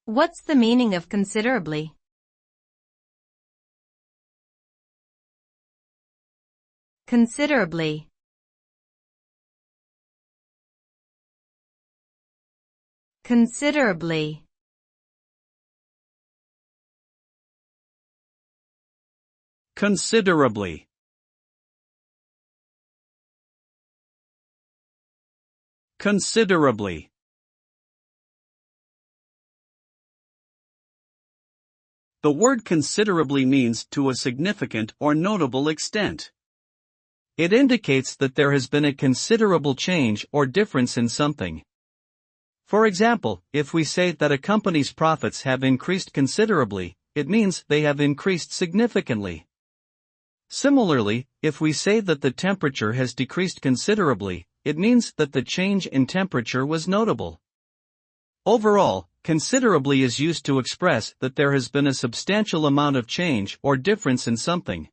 What's the meaning of considerably? Considerably. Considerably. Considerably. Considerably. The word considerably means to a significant or notable extent. It indicates that there has been a considerable change or difference in something. For example, if we say that a company's profits have increased considerably, it means they have increased significantly. Similarly, if we say that the temperature has decreased considerably, it means that the change in temperature was notable. Overall, considerably is used to express that there has been a substantial amount of change or difference in something.